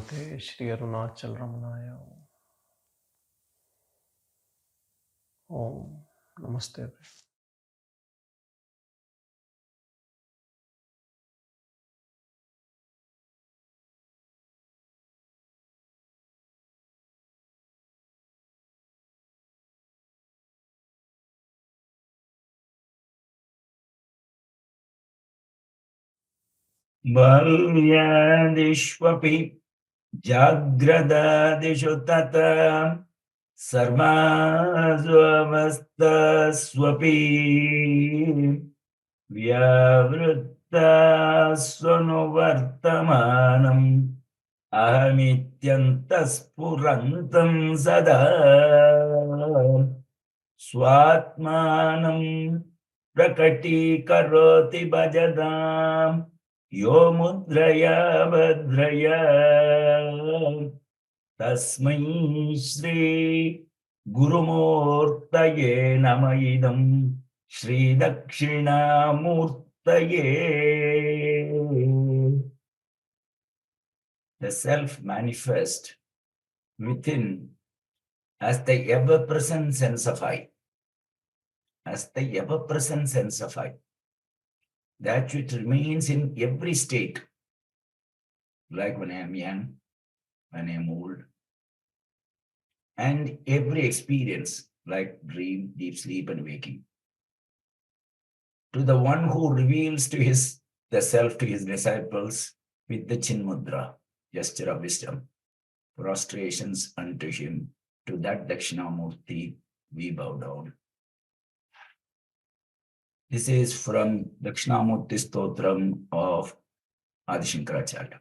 Bhagavate Shri Arunachal Ramanaya. Om Namaste. Balyadishvapi Jagradadishu tata Sarvasvavastasvapi Vyavritta Svanuvartamanam Ahamityantaspurantam sada Swatmanam Prakati bhajadam Yo mudraya bhadraya Tasmai Shri Gurumurtaye Namaidam Shri Dakshinamurtaye. The self manifest within as the ever-present sense of I. As the ever-present sense of I. That which remains in every state. Like when I am young, when I am old. And every experience, like dream, deep sleep, and waking. To the one who reveals to the self to his disciples with the Chin Mudra, gesture of wisdom, prostrations unto him, to that Dakshinamurti we bow down. This is from Dakshinamurti Stotram of Adi Shankaracharya.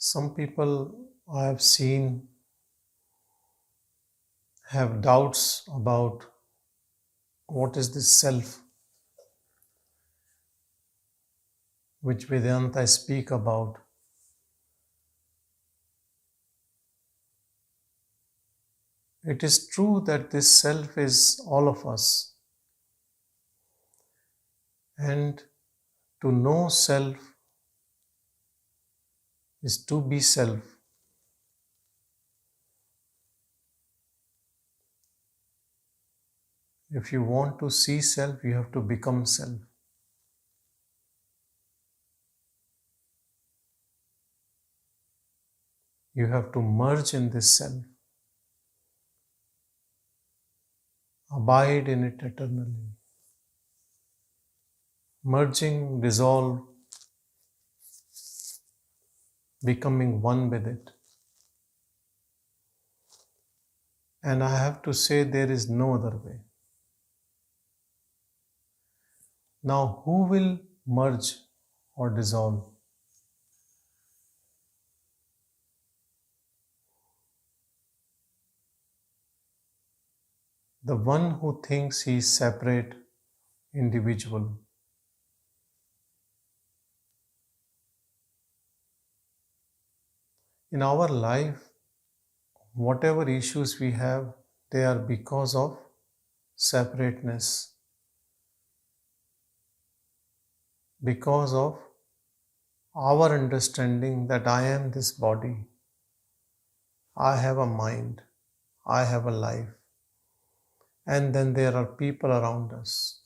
Some people I have seen have doubts about what is this self which Vedanta speak about. It is true that this self is all of us, and to know self is to be self. If you want to see self, you have to become self. You have to merge in this self, abide in it eternally. Merging, dissolve, becoming one with it. And I have to say, there is no other way. Now, who will merge or dissolve? The one who thinks he is separate, individual. In our life, whatever issues we have, they are because of separateness, because of our understanding that I am this body, I have a mind, I have a life, and then there are people around us.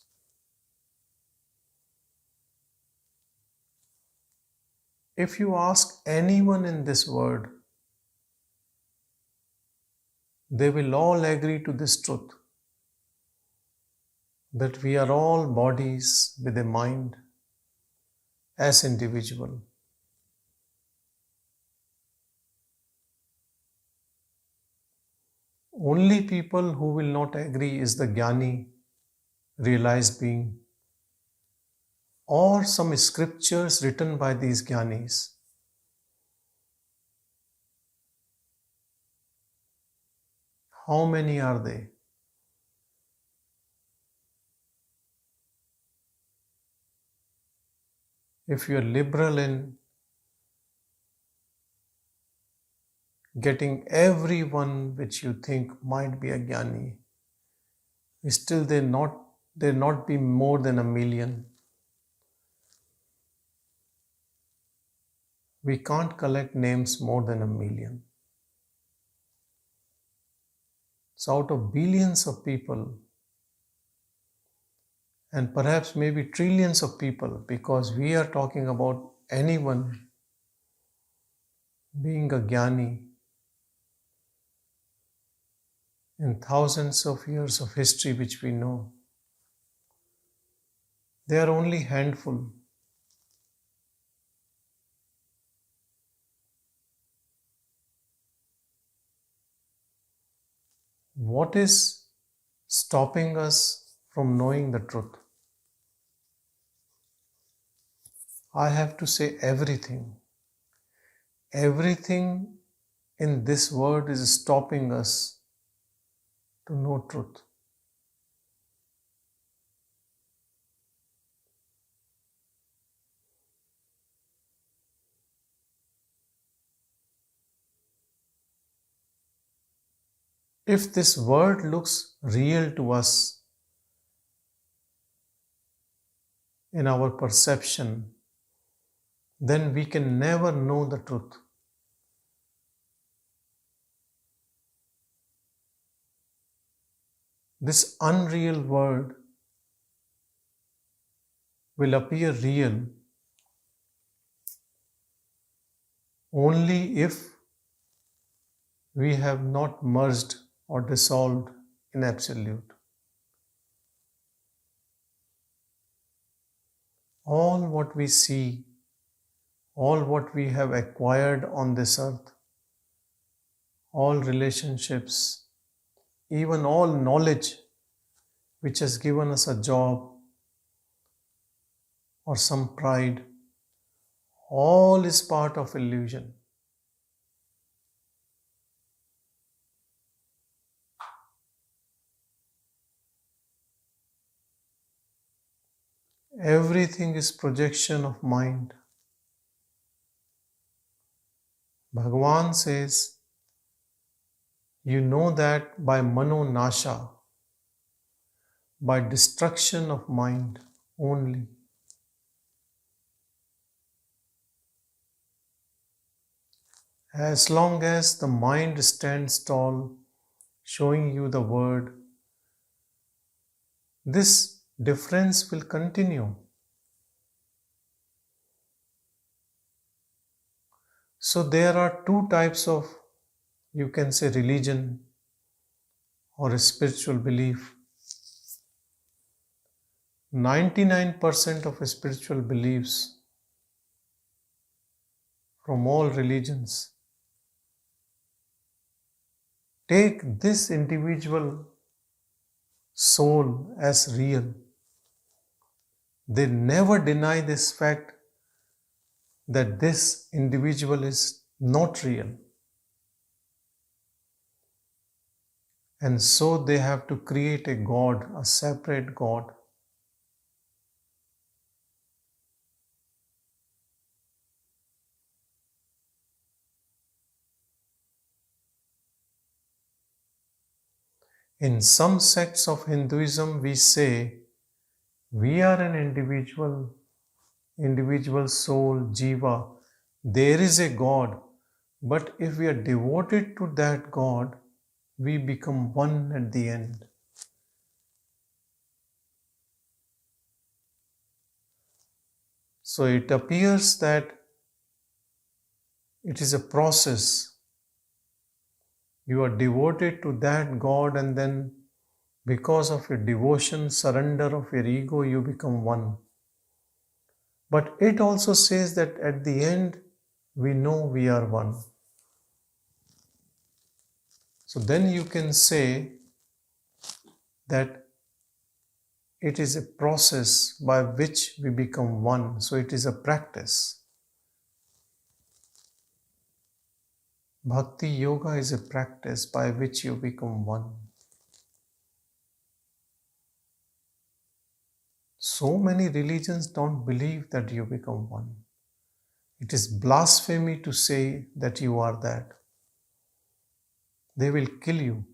If you ask anyone in this world, they will all agree to this truth that we are all bodies with a mind as individual. Only people who will not agree is the Jnani, realized being, or some scriptures written by these Jnanis. How many are they? If you are liberal in getting everyone which you think might be a Jnani, still there not be more than 1,000,000. We can't collect names more than 1,000,000. So out of billions of people, and perhaps maybe trillions of people, because we are talking about anyone being a Jnani in thousands of years of history which we know, they are only handful. What is stopping us from knowing the truth? I have to say everything. Everything in this world is stopping us to know truth. If this world looks real to us in our perception, then we can never know the truth. This unreal world will appear real only if we have not merged or dissolved in Absolute. All what we see, all what we have acquired on this earth, all relationships, even all knowledge which has given us a job or some pride, all is part of illusion. Everything is projection of mind. Bhagavan says, you know that by mano nasha, by destruction of mind only. As long as the mind stands tall, showing you the word, this difference will continue. So there are two types of, you can say, religion or a spiritual belief. 99% of spiritual beliefs from all religions take this individual soul as real. They never deny this fact that this individual is not real. And so they have to create a God, a separate God. In some sects of Hinduism, we say we are an individual soul, jiva. There is a God, but if we are devoted to that God, we become one at the end. So it appears that it is a process. You are devoted to that God, and then because of your devotion, surrender of your ego, you become one. But it also says that at the end, we know we are one. So then you can say that it is a process by which we become one. So it is a practice. Bhakti yoga is a practice by which you become one. So many religions don't believe that you become one. It is blasphemy to say that you are that. They will kill you.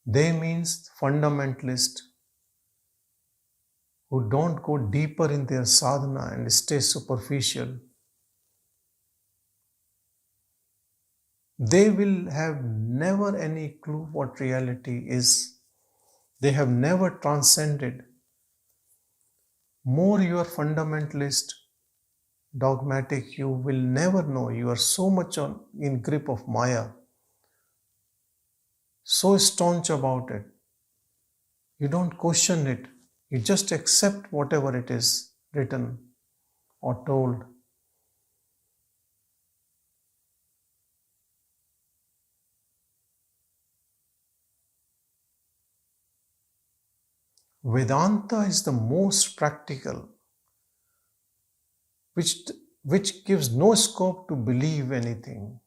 They means fundamentalist who don't go deeper in their sadhana and stay superficial. They will have never any clue what reality is. They have never transcended. More you are fundamentalist, dogmatic, you will never know. You are so much in grip of Maya, so staunch about it. You don't question it. You just accept whatever it is written or told. Vedanta is the most practical, which gives no scope to believe anything.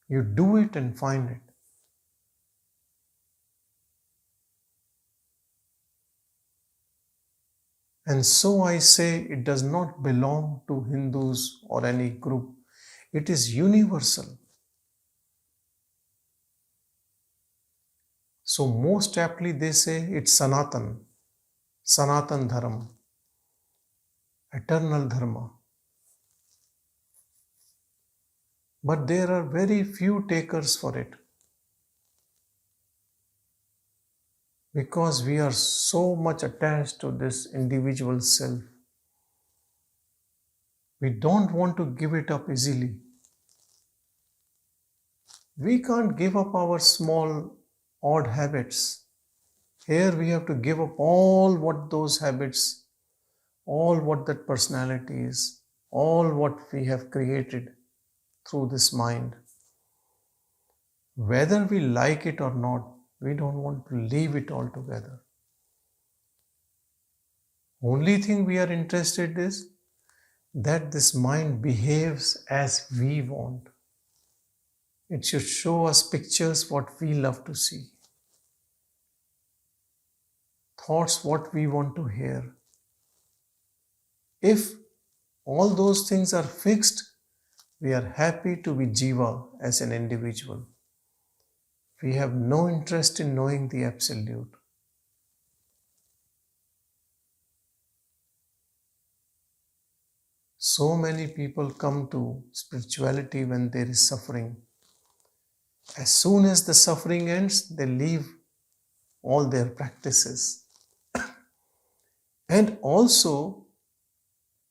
You do it and find it. And so I say it does not belong to Hindus or any group. It is universal. So most aptly they say it's Sanatan Dharma, eternal Dharma. But there are very few takers for it. Because we are so much attached to this individual self. We don't want to give it up easily. We can't give up our small, odd habits. Here we have to give up all what those habits, all what that personality is, all what we have created through this mind. Whether we like it or not, we don't want to leave it altogether. Only thing we are interested is that this mind behaves as we want. It should show us pictures what we love to see, thoughts what we want to hear. If all those things are fixed, we are happy to be jiva as an individual. We have no interest in knowing the absolute. So many people come to spirituality when there is suffering. As soon as the suffering ends, they leave all their practices. And also,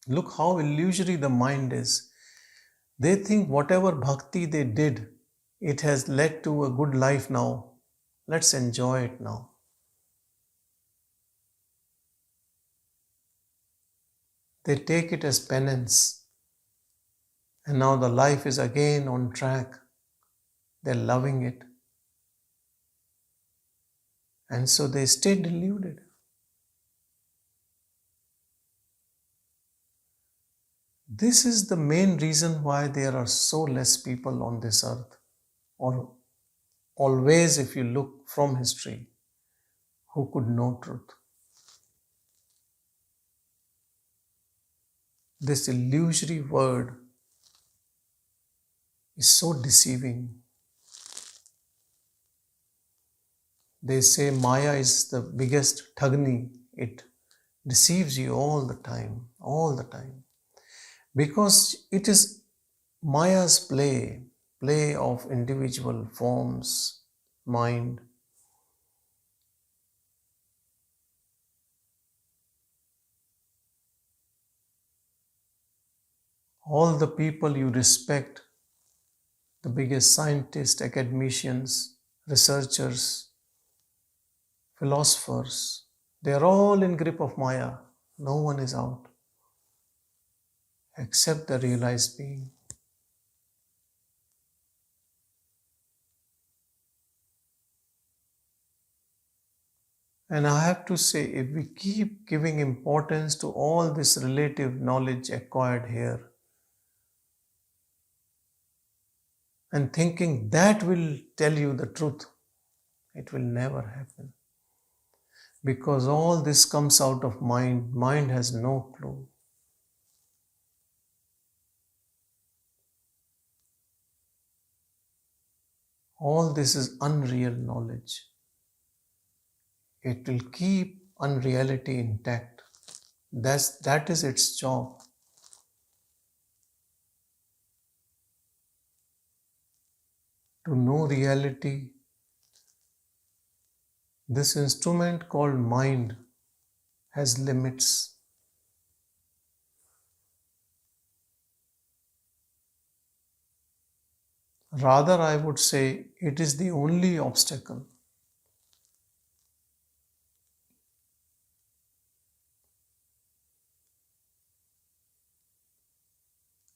look how illusory the mind is. They think whatever bhakti they did, it has led to a good life now. Let's enjoy it now. They take it as penance. And now the life is again on track. They're loving it. And so they stay deluded. This is the main reason why there are so less people on this earth, or always, if you look from history, who could know truth. This illusory word is so deceiving. They say Maya is the biggest thagni. It deceives you all the time, all the time. Because it is Maya's play of individual forms, mind. All the people you respect, the biggest scientists, academicians, researchers, philosophers, they are all in grip of Maya. No one is out except the realized being. And I have to say, if we keep giving importance to all this relative knowledge acquired here and thinking that will tell you the truth, it will never happen. Because all this comes out of mind. Mind has no clue. All this is unreal knowledge. It will keep unreality intact. That is its job. To know reality, this instrument called mind has limits. Rather, I would say it is the only obstacle.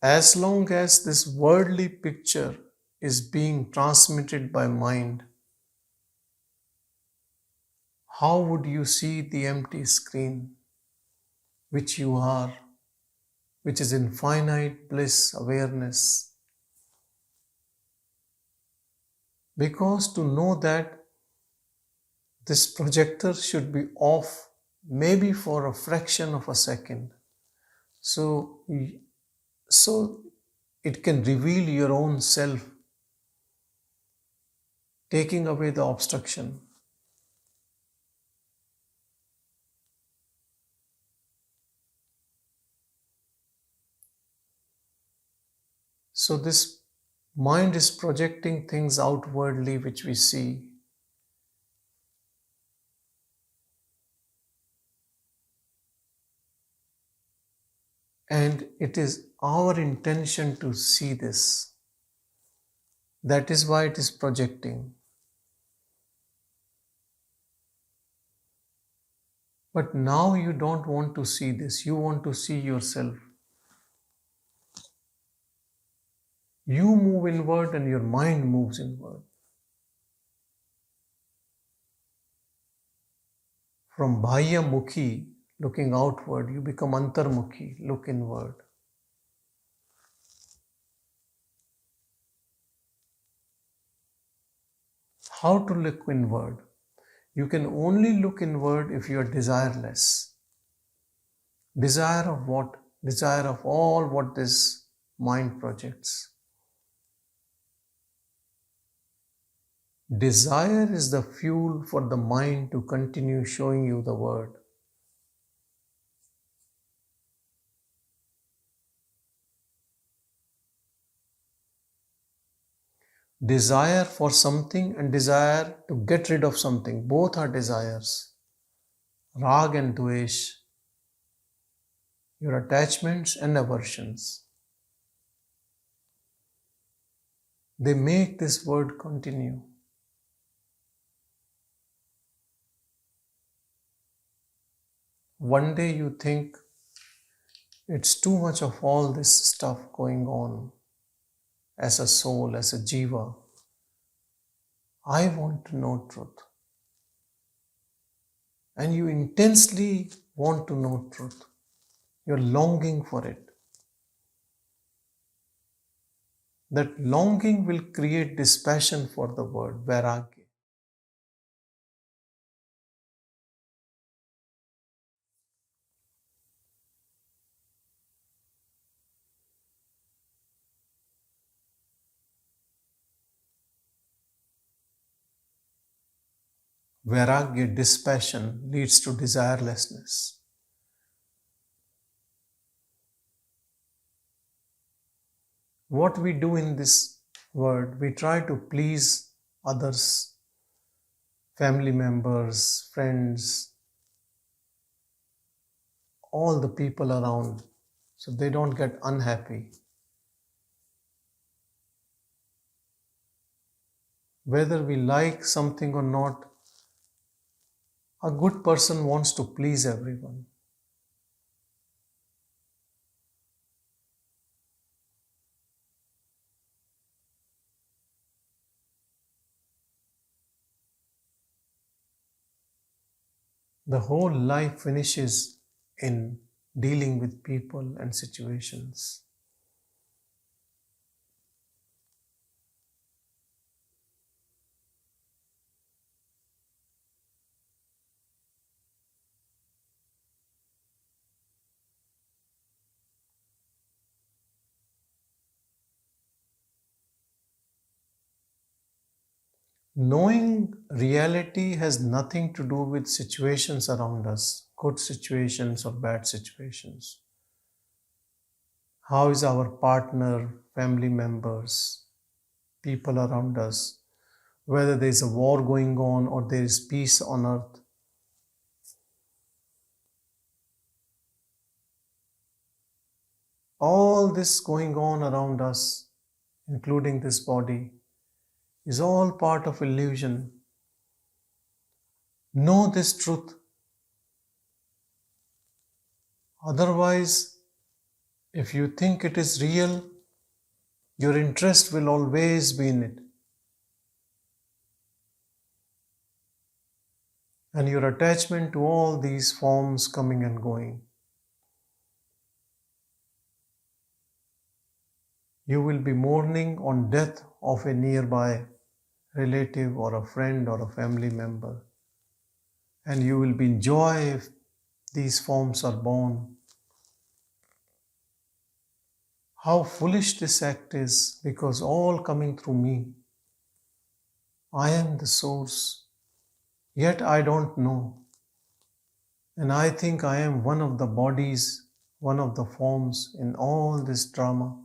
As long as this worldly picture is being transmitted by mind, how would you see the empty screen, which you are, which is infinite bliss awareness? Because to know that this projector should be off maybe for a fraction of a second, so it can reveal your own self, taking away the obstruction. So this mind is projecting things outwardly which we see. And it is our intention to see this. That is why it is projecting. But now you don't want to see this. You want to see yourself. You move inward and your mind moves inward. From Bhaya Mukhi, looking outward, you become Antarmukhi, look inward. How to look inward? You can only look inward if you are desireless. Desire of what? Desire of all what this mind projects. Desire is the fuel for the mind to continue showing you the word. Desire for something and desire to get rid of something, both are desires. Rag and Dvesh, your attachments and aversions. They make this word continue. One day you think it's too much of all this stuff going on as a soul, as a jiva. I want to know truth. And you intensely want to know truth. You're longing for it. That longing will create this passion for the word, vairagya. Vairagya, dispassion, leads to desirelessness. What we do in this world, we try to please others, family members, friends, all the people around, so they don't get unhappy. Whether we like something or not, a good person wants to please everyone. The whole life finishes in dealing with people and situations. Knowing reality has nothing to do with situations around us, good situations or bad situations. How is our partner, family members, people around us, whether there is a war going on or there is peace on earth? All this going on around us, including this body, is all part of illusion. Know this truth. Otherwise, if you think it is real, your interest will always be in it. And your attachment to all these forms coming and going. You will be mourning on death of a nearby relative or a friend or a family member. And you will be in joy if these forms are born. How foolish this act is, because all coming through me. I am the source, yet I don't know. And I think I am one of the bodies, one of the forms in all this drama.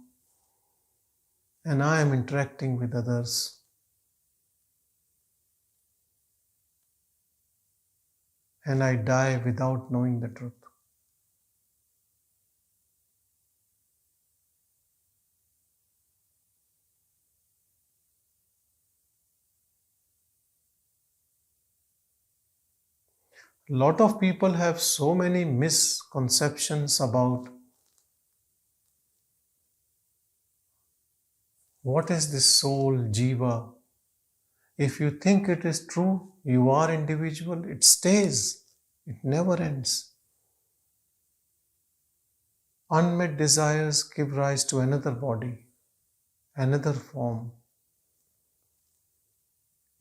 And I am interacting with others. And I die without knowing the truth. A lot of people have so many misconceptions about what is this soul, jiva. If you think it is true, you are individual, it stays, it never ends. Unmet desires give rise to another body, another form.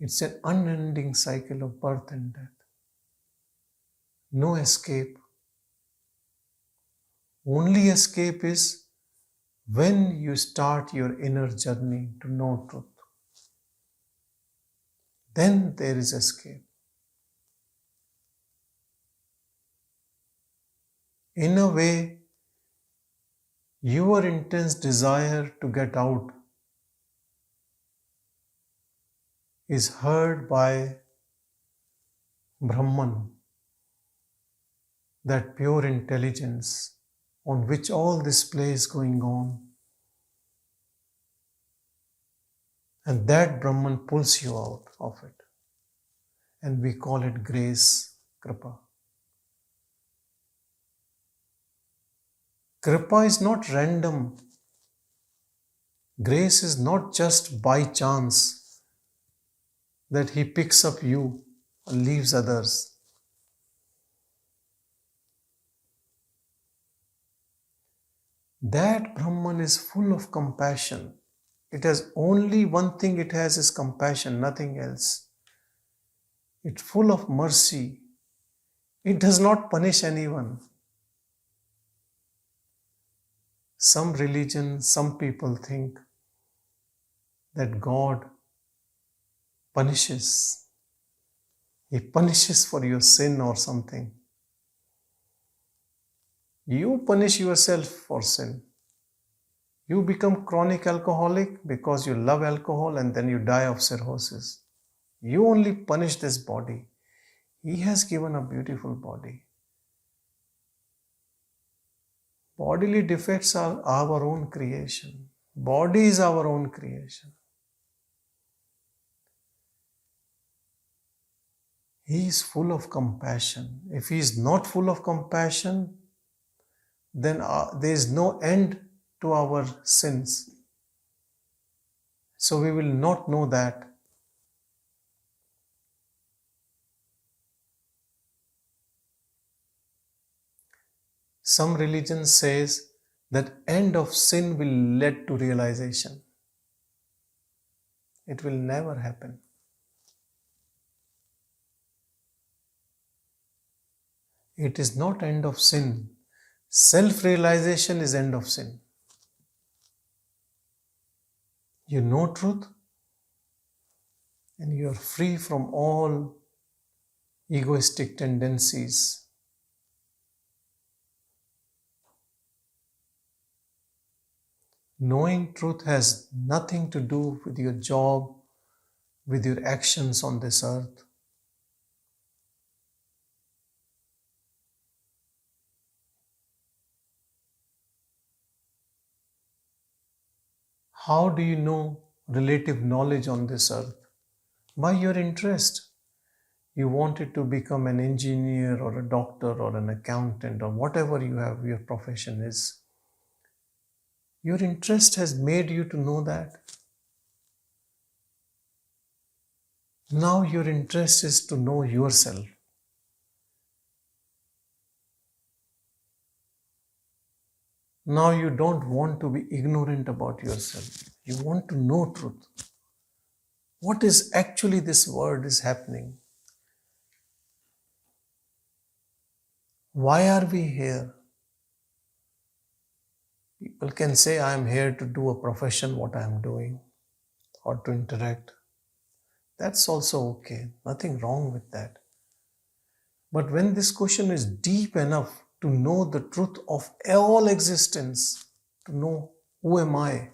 It's an unending cycle of birth and death. No escape. Only escape is when you start your inner journey to know truth. Then there is escape. In a way, your intense desire to get out is heard by Brahman, that pure intelligence on which all this play is going on. And that Brahman pulls you out of it. And we call it grace, Kripa. Kripa is not random. Grace is not just by chance that he picks up you and leaves others. That Brahman is full of compassion. It has only one thing it has is compassion, nothing else. It's full of mercy. It does not punish anyone. Some religion, some people think that God punishes. He punishes for your sin or something. You punish yourself for sin. You become chronic alcoholic because you love alcohol and then you die of cirrhosis. You only punish this body. He has given a beautiful body. Bodily defects are our own creation. Body is our own creation. He is full of compassion. If he is not full of compassion, then there is no end to our sins. So we will not know that. Some religion says that end of sin will lead to realization. It will never happen. It is not end of sin. Self-realization is end of sin. You know truth and you are free from all egoistic tendencies. Knowing truth has nothing to do with your job, with your actions on this earth. How do you know relative knowledge on this earth? By your interest. You wanted to become an engineer or a doctor or an accountant or whatever you have, your profession is. Your interest has made you to know that. Now your interest is to know yourself. Now you don't want to be ignorant about yourself. You want to know truth. What is actually this world is happening? Why are we here? People can say, I am here to do a profession, what I am doing, or to interact. That's also okay. Nothing wrong with that. But when this question is deep enough to know the truth of all existence, to know who am I,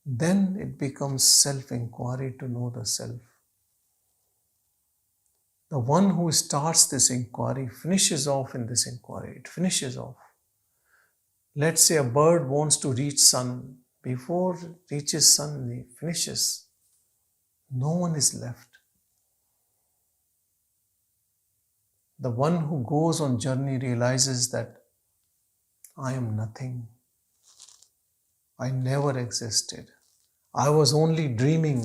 then it becomes self-inquiry to know the self. The one who starts this inquiry finishes off in this inquiry. It finishes off. Let's say a bird wants to reach sun. Before it reaches sun, he finishes. No one is left. The one who goes on journey realizes that I am nothing. I never existed. I was only dreaming.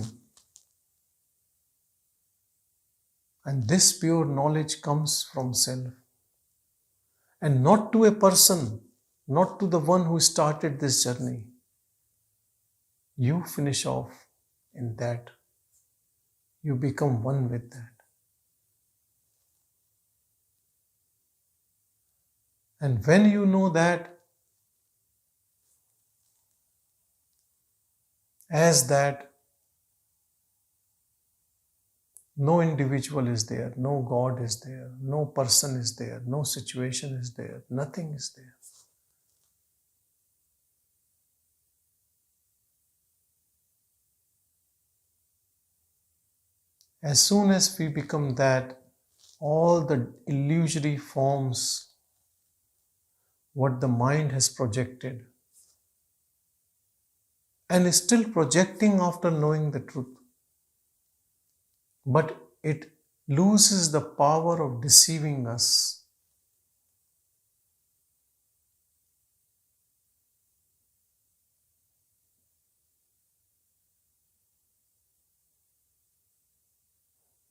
And this pure knowledge comes from self. And not to a person, not to the one who started this journey. You finish off in that. You become one with that. And when you know that, as that, no individual is there, no God is there, no person is there, no situation is there, nothing is there. As soon as we become that, all the illusory forms, what the mind has projected, and is still projecting after knowing the truth, but it loses the power of deceiving us.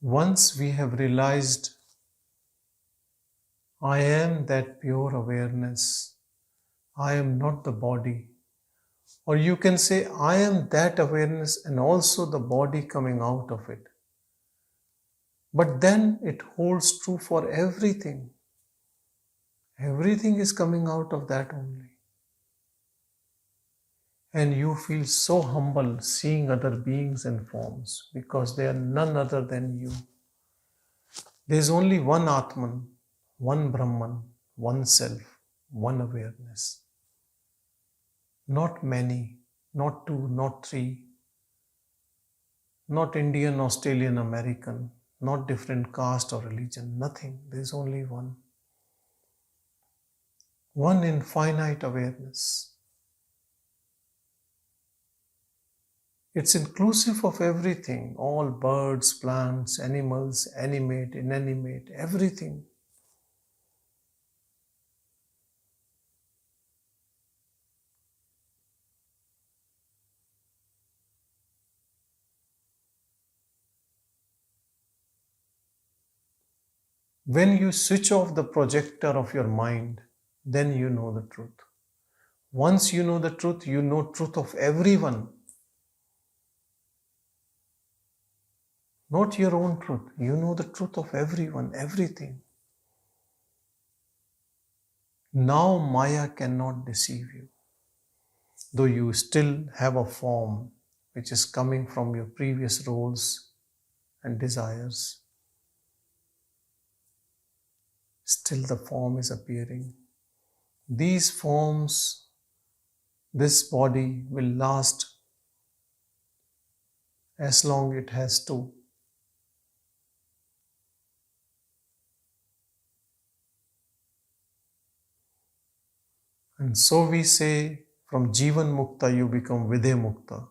Once we have realized, I am that pure awareness, I am not the body. Or you can say, I am that awareness and also the body coming out of it. But then it holds true for everything. Everything is coming out of that only. And you feel so humble seeing other beings and forms because they are none other than you. There is only one Atman, one Brahman, one self, one awareness. Not many, not two, not three, not Indian, Australian, American, not different caste or religion, nothing. There is only one. One infinite awareness. It's inclusive of everything, all birds, plants, animals, animate, inanimate, everything. When you switch off the projector of your mind, then you know the truth. Once you know the truth, you know truth of everyone. Not your own truth. You know the truth of everyone, everything. Now Maya cannot deceive you. Though you still have a form which is coming from your previous roles and desires, still the form is appearing. These forms, this body will last as long it has to. And so we say, from Jivan Mukta you become Vidya Mukta.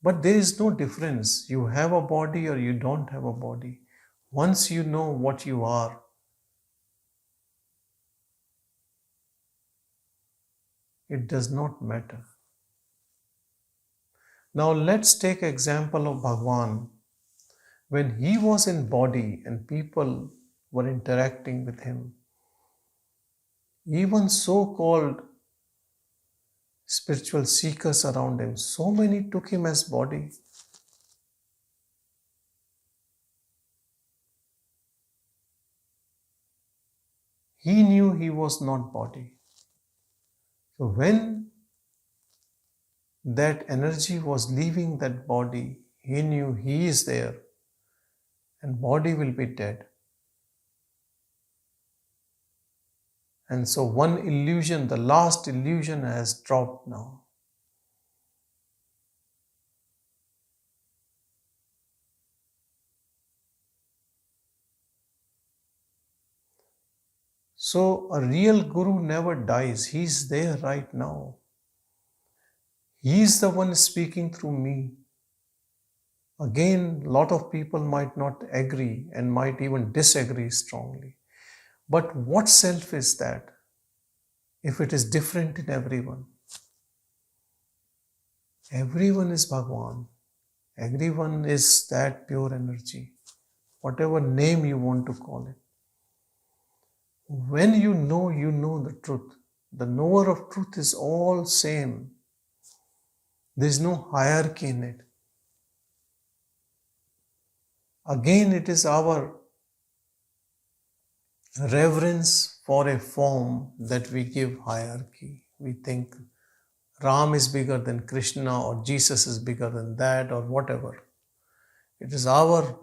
But there is no difference. You have a body or you don't have a body. Once you know what you are, it does not matter. Now let's take example of Bhagavan. When he was in body and people were interacting with him, even so-called spiritual seekers around him, so many took him as body. He knew he was not body. So when that energy was leaving that body, he knew he is there and body will be dead. And so one illusion, the last illusion has dropped now. So a real guru never dies. He's there right now. He's the one speaking through me. Again, a lot of people might not agree and might even disagree strongly. But what self is that if it is different in everyone? Everyone is Bhagavan. Everyone is that pure energy, whatever name you want to call it. When you know the truth. The knower of truth is all same. There is no hierarchy in it. Again, it is our reverence for a form that we give hierarchy. We think Ram is bigger than Krishna or Jesus is bigger than that or whatever. It is our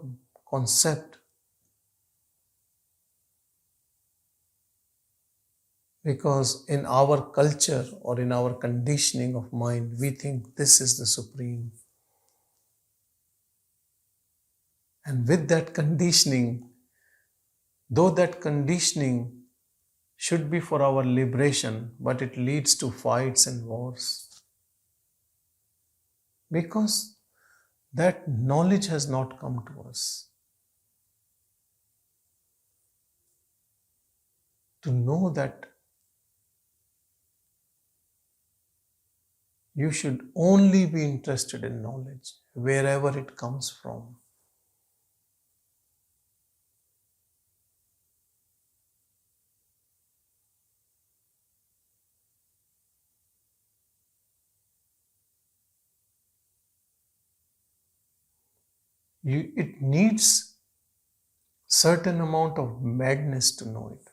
concept. Because in our culture or in our conditioning of mind, we think this is the supreme. And with that conditioning, though that conditioning should be for our liberation, but it leads to fights and wars. Because that knowledge has not come to us. To know that you should only be interested in knowledge, wherever it comes from. It needs certain amount of madness to know it.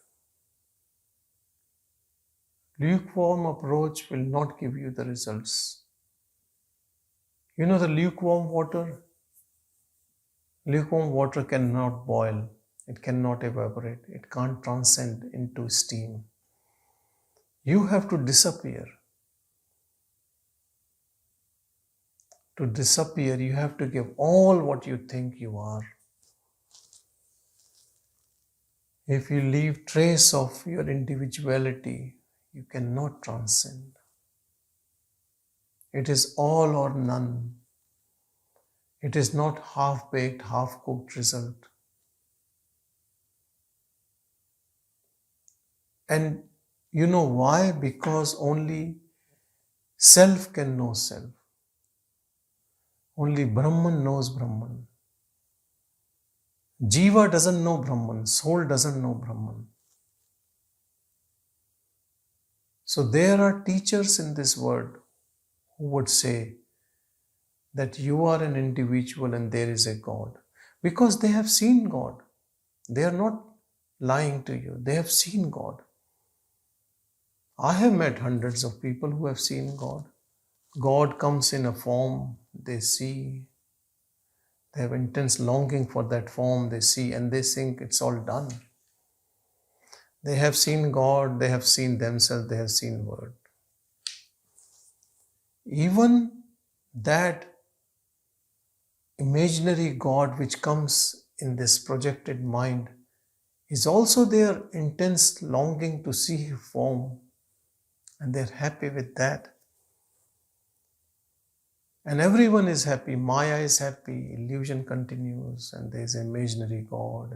Lukewarm approach will not give you the results. You know the lukewarm water? Lukewarm water cannot boil. It cannot evaporate. It can't transcend into steam. You have to disappear. To disappear, you have to give all what you think you are. If you leave trace of your individuality, you cannot transcend. It is all or none. It is not half-baked, half-cooked result. And you know why? Because only self can know self. Only Brahman knows Brahman. Jiva doesn't know Brahman. Soul doesn't know Brahman. So there are teachers in this world who would say that you are an individual and there is a God. Because they have seen God. They are not lying to you. They have seen God. I have met hundreds of people who have seen God. God comes in a form they see. They have intense longing for that form they see and they think it's all done. They have seen God, they have seen themselves, they have seen Word. Even that imaginary God which comes in this projected mind is also their intense longing to see His form, and they're happy with that. And everyone is happy. Maya is happy, illusion continues, and there's an imaginary God.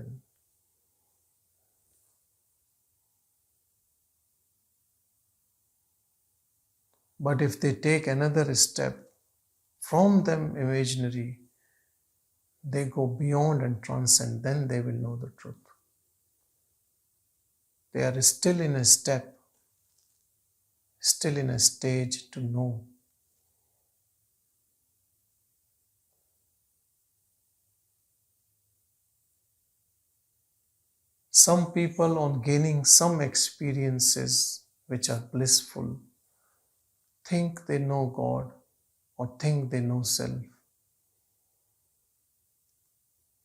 But if they take another step from them imaginary, they go beyond and transcend, then they will know the truth. They are still in a step, still in a stage to know. Some people, on gaining some experiences which are blissful, think they know God or think they know self.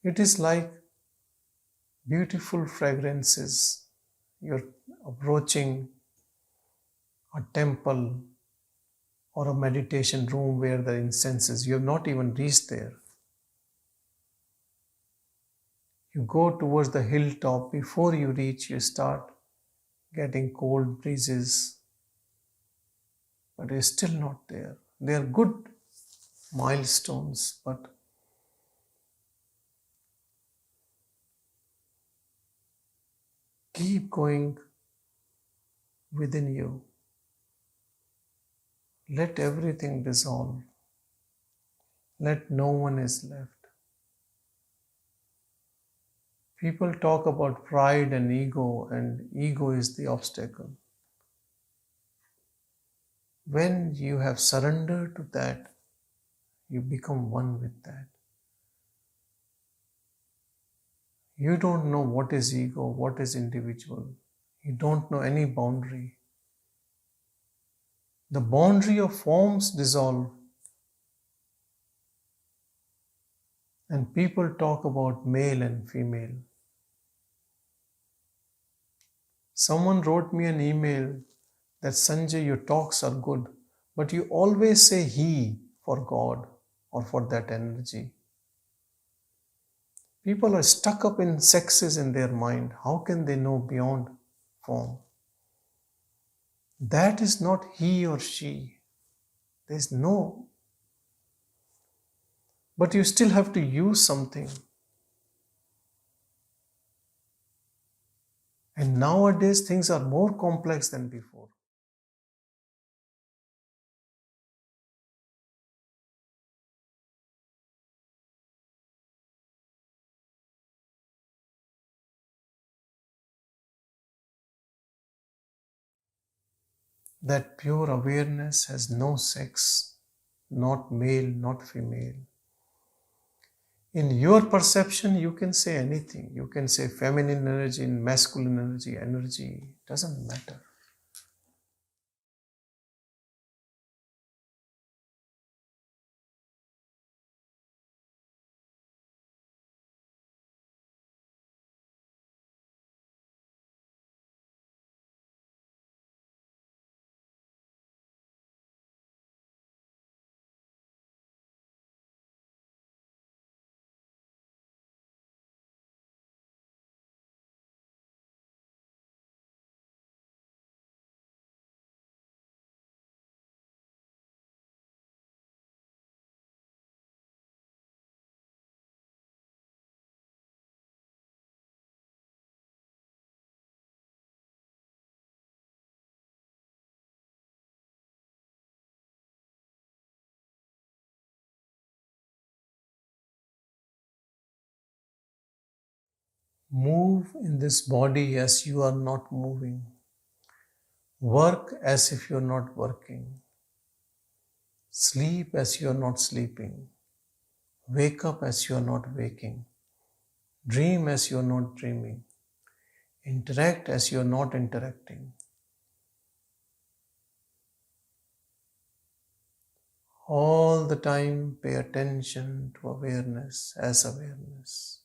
It is like beautiful fragrances. You're approaching a temple or a meditation room where the incense is. You have not even reached there. You go towards the hilltop. Before you reach, you start getting cold breezes, but you're still not there. They are good milestones, but keep going within you. Let everything dissolve. Let no one is left. People talk about pride and ego is the obstacle. When you have surrendered to that, you become one with that. You don't know what is ego, what is individual. You don't know any boundary. The boundary of forms dissolve. And people talk about male and female. Someone wrote me an email that Sanjay, your talks are good, but you always say he for God or for that energy. People are stuck up in sexes in their mind. How can they know beyond form? That is not he or she. There is no. But you still have to use something. And nowadays things are more complex than before. That pure awareness has no sex, not male, not female. In your perception, you can say anything. You can say feminine energy, masculine energy, doesn't matter. Move in this body as you are not moving. Work as if you're not working. Sleep as you're not sleeping. Wake up as you're not waking. Dream as you're not dreaming. Interact as you're not interacting. All the time pay attention to awareness as awareness.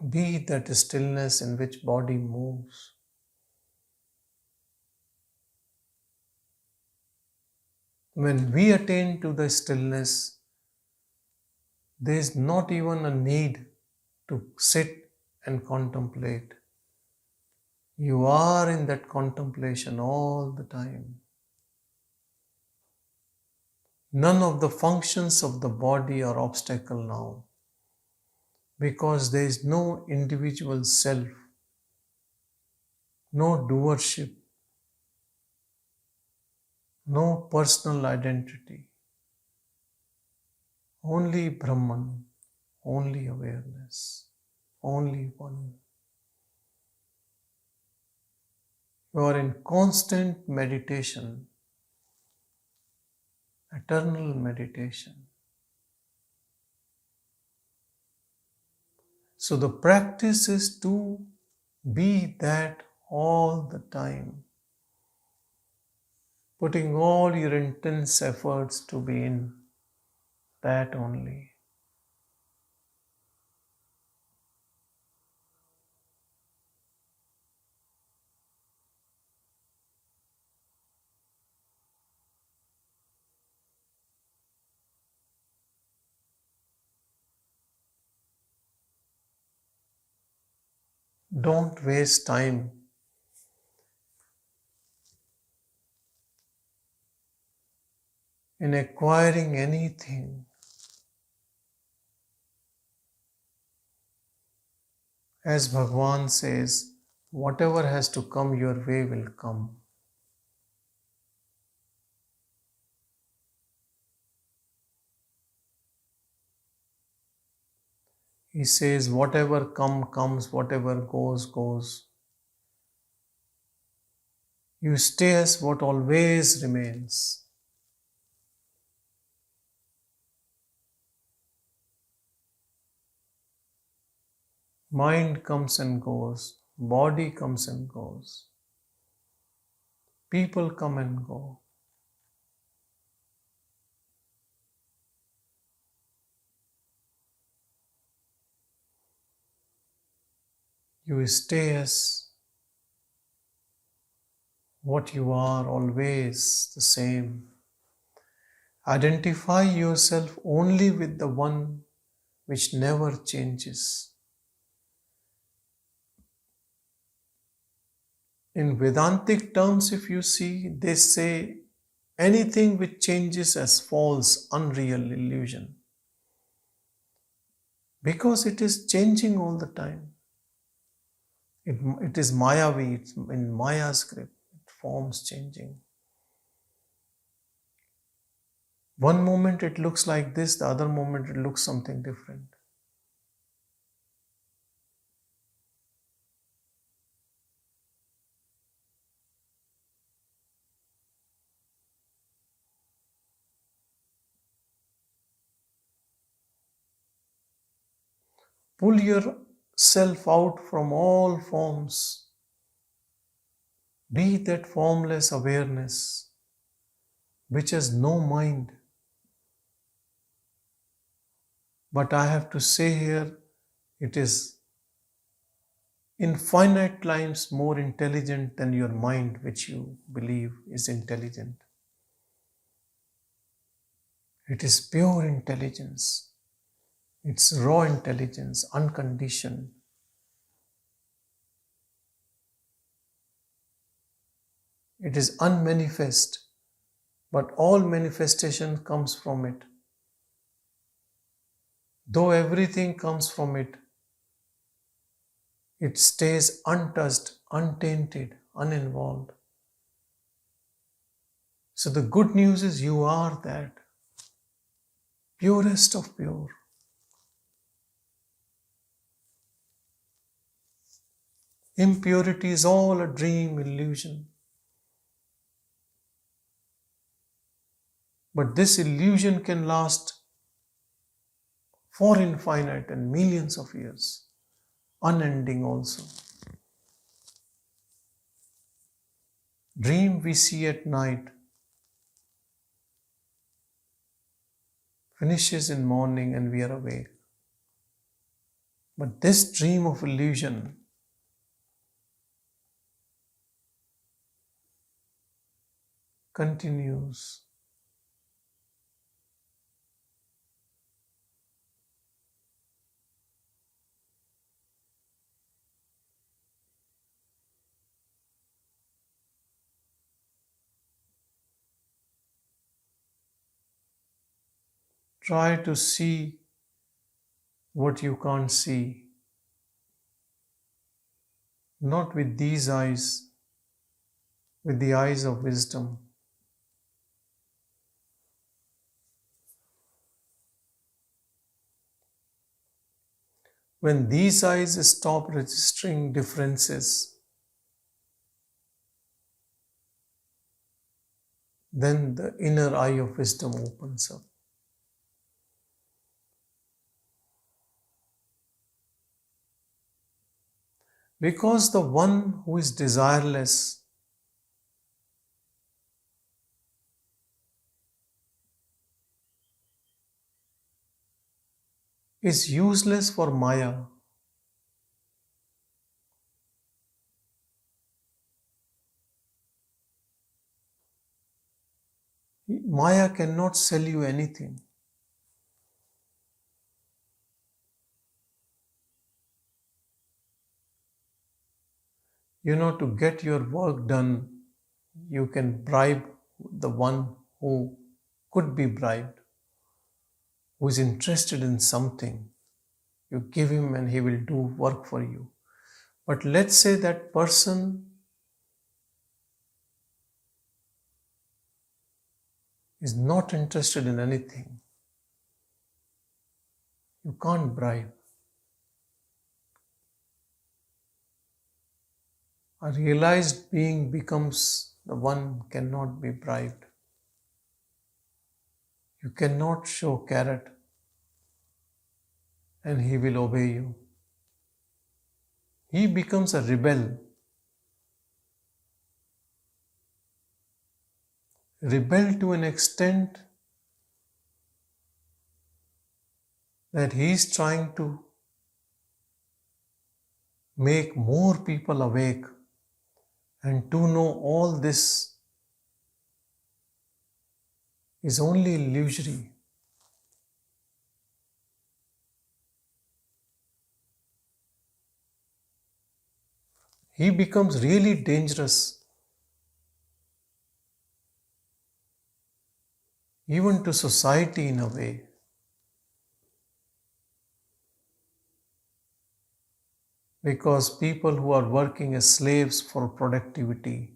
Be that stillness in which body moves. When we attain to the stillness, there is not even a need to sit and contemplate. You are in that contemplation all the time. None of the functions of the body are obstacle now, because there is no individual self, no doership, no personal identity, only Brahman, only awareness, only one. You are in constant meditation, eternal meditation. So the practice is to be that all the time, putting all your intense efforts to be in that only. Don't waste time in acquiring anything. As Bhagavan says, whatever has to come your way will come. He says, whatever comes, whatever goes. You stay as what always remains. Mind comes and goes, body comes and goes, people come and go. You stay as what you are, always the same. Identify yourself only with the one which never changes. In Vedantic terms, if you see, they say anything which changes as false, unreal illusion. Because it is changing all the time. It is Mayavi, it's in Maya's grip, it forms changing. One moment it looks like this, the other moment it looks something different. Pull yourself out from all forms. Be that formless awareness which has no mind. But I have to say here, it is infinite times more intelligent than your mind, which you believe is intelligent. It is pure intelligence. It's raw intelligence, unconditioned. It is unmanifest, but all manifestation comes from it. Though everything comes from it, it stays untouched, untainted, uninvolved. So the good news is you are that purest of pure. Impurity is all a dream, illusion. But this illusion can last for infinite and millions of years, unending also. Dream we see at night finishes in morning and we are awake. But this dream of illusion continues. Try to see what you can't see, not with these eyes, with the eyes of wisdom. When these eyes stop registering differences, then the inner eye of wisdom opens up. Because the one who is desireless is useless for Maya. Maya cannot sell you anything. To get your work done, you can bribe the one who could be bribed, who is interested in something. You give him and he will do work for you. But let's say that person is not interested in anything. You can't bribe. A realized being becomes the one cannot be bribed. You cannot show carrot and he will obey you. He becomes a rebel. Rebel to an extent that he is trying to make more people awake and to know all this is only illusory. He becomes really dangerous even to society in a way. Because people who are working as slaves for productivity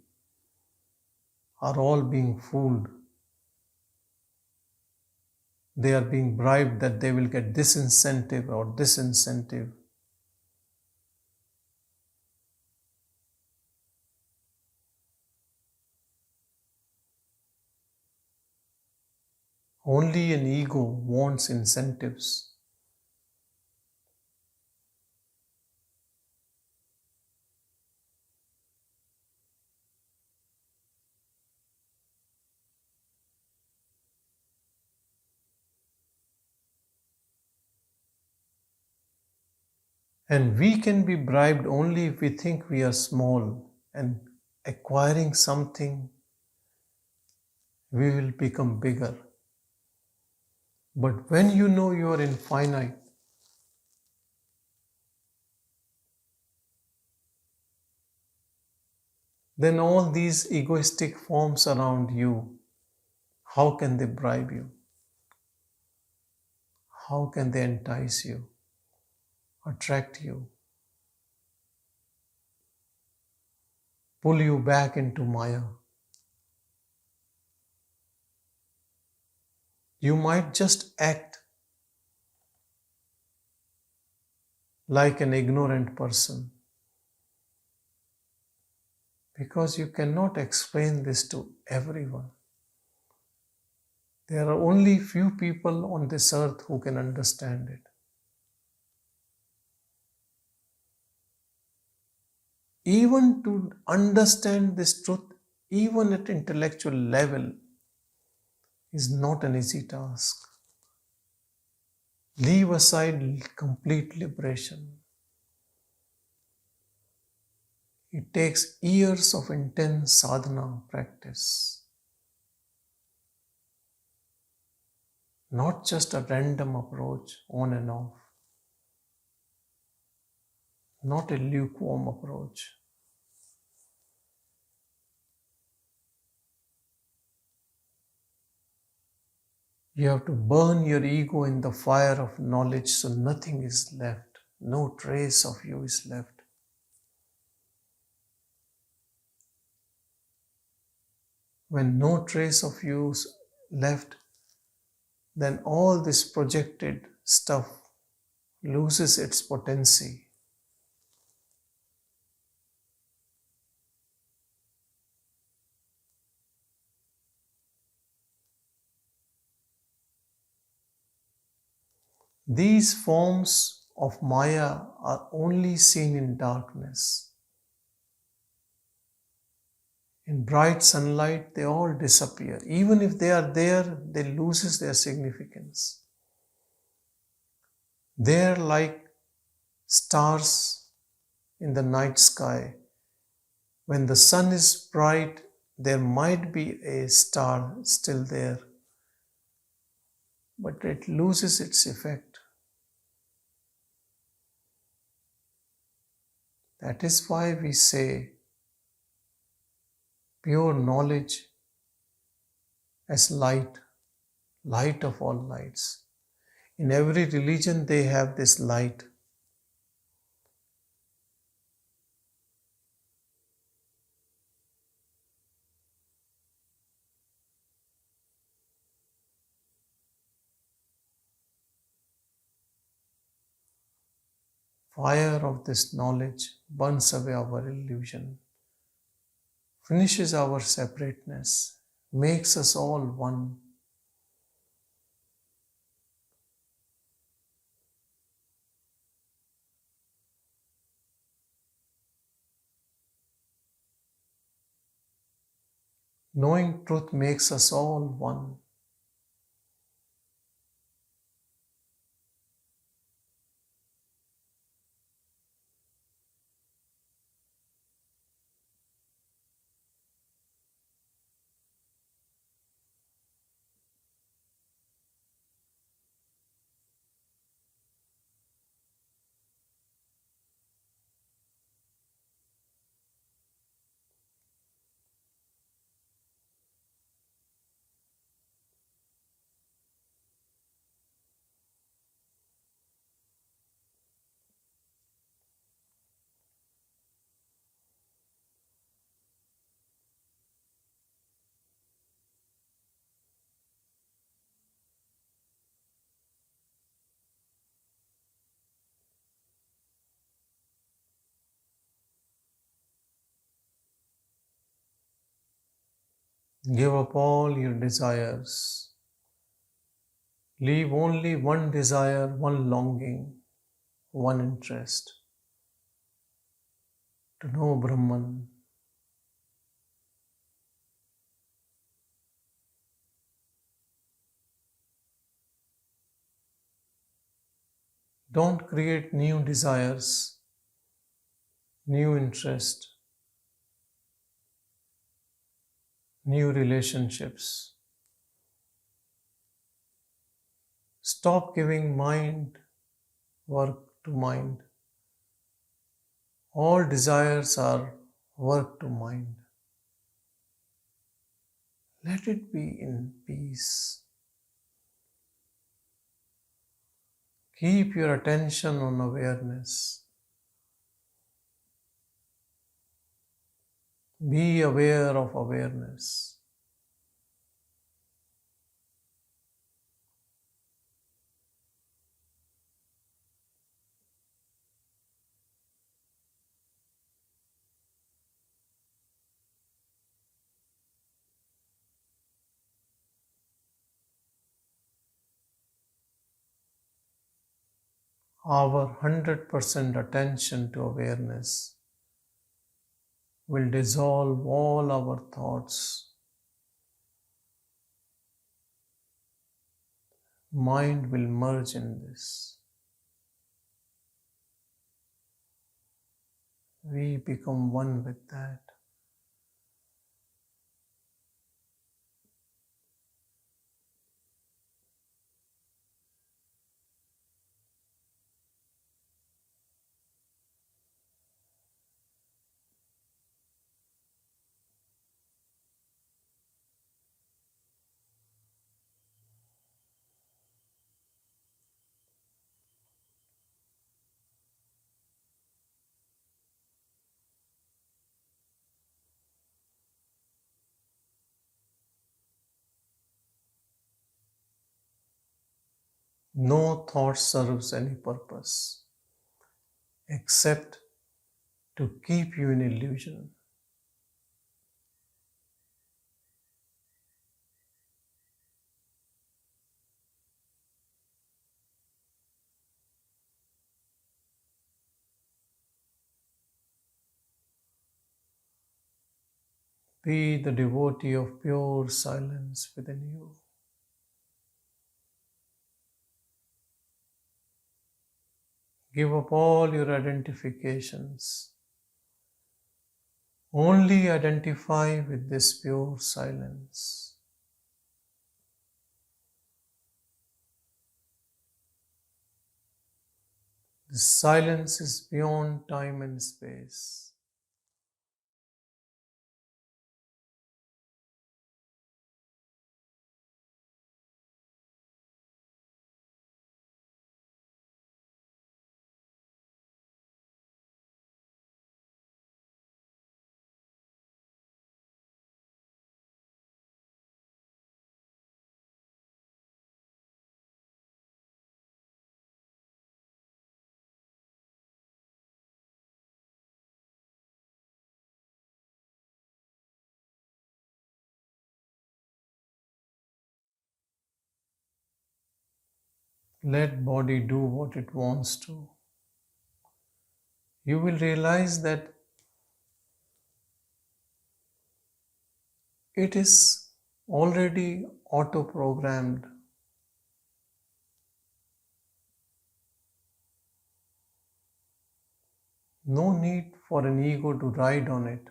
are all being fooled. They are being bribed that they will get this incentive or this incentive. Only an ego wants incentives. And we can be bribed only if we think we are small and acquiring something, we will become bigger. But when you know you are infinite, then all these egoistic forms around you, how can they bribe you? How can they entice you, attract you, pull you back into Maya? You might just act like an ignorant person because you cannot explain this to everyone. There are only few people on this earth who can understand it. Even to understand this truth, even at intellectual level, is not an easy task. Leave aside complete liberation. It takes years of intense sadhana practice, not just a random approach on and off, not a lukewarm approach. You have to burn your ego in the fire of knowledge so nothing is left, no trace of you is left. When no trace of you is left, then all this projected stuff loses its potency. These forms of Maya are only seen in darkness. In bright sunlight, they all disappear. Even if they are there, they lose their significance. They are like stars in the night sky. When the sun is bright, there might be a star still there, but it loses its effect. That is why we say pure knowledge as light, light of all lights. In every religion, they have this light. Fire of this knowledge burns away our illusion, finishes our separateness, makes us all one. Knowing truth makes us all one. Give up all your desires. Leave only one desire, one longing, one interest, to know Brahman. Don't create new desires, new interest, new relationships. Stop giving mind work to mind. All desires are work to mind. Let it be in peace. Keep your attention on awareness. Be aware of awareness. our 100% attention to awareness will dissolve all our thoughts. Mind will merge in this. We become one with that. No thought serves any purpose except to keep you in illusion. Be the devotee of pure silence within you. Give up all your identifications. Only identify with this pure silence. This silence is beyond time and space. Let body do what it wants to. You will realize that it is already auto-programmed. No need for an ego to ride on it.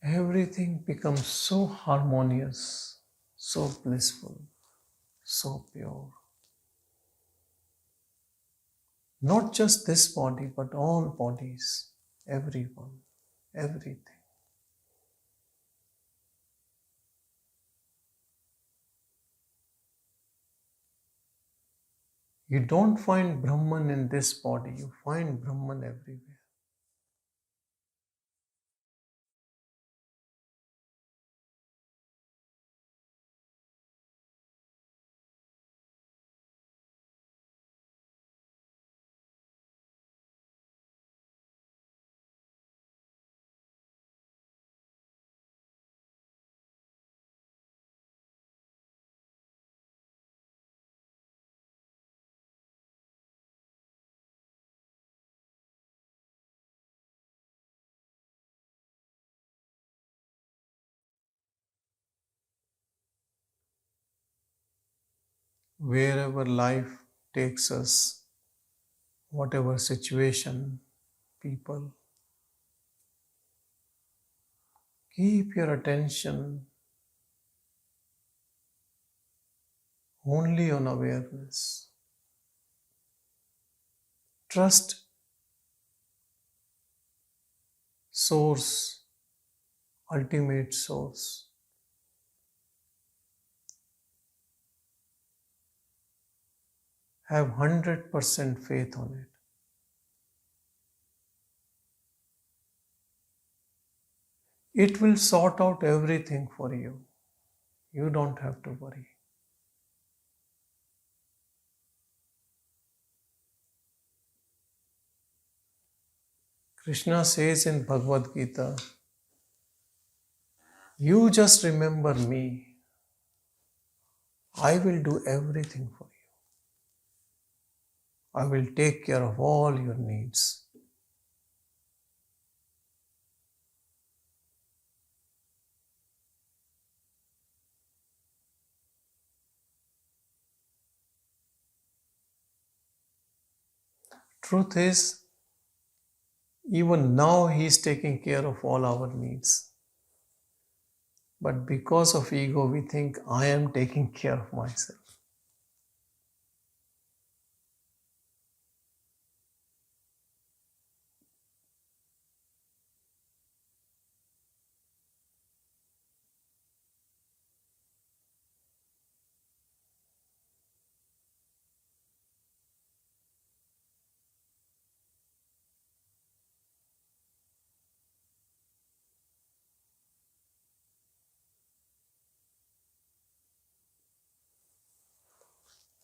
Everything becomes so harmonious, so blissful, so pure. Not just this body, but all bodies, everyone, everything. You don't find Brahman in this body, you find Brahman everywhere. Wherever life takes us, whatever situation, people, keep your attention only on awareness. Trust Source, ultimate Source. Have 100% faith on it. It will sort out everything for you. You don't have to worry. Krishna says in Bhagavad Gita, you just remember me. I will do everything for you. I will take care of all your needs. Truth is, even now He is taking care of all our needs. But because of ego, we think I am taking care of myself.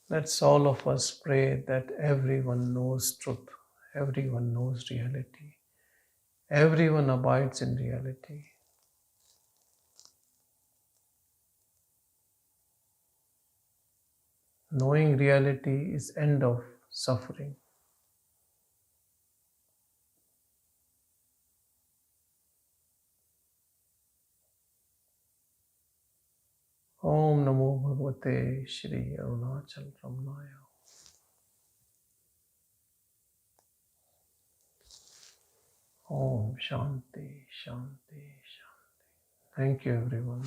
Let's all of us pray that everyone knows truth, everyone knows reality, everyone abides in reality. Knowing reality is end of suffering. Om Namo Bhagavate Shri Arunachal Ramnaya. Om Shanti, Shanti, Shanti. Thank you, everyone.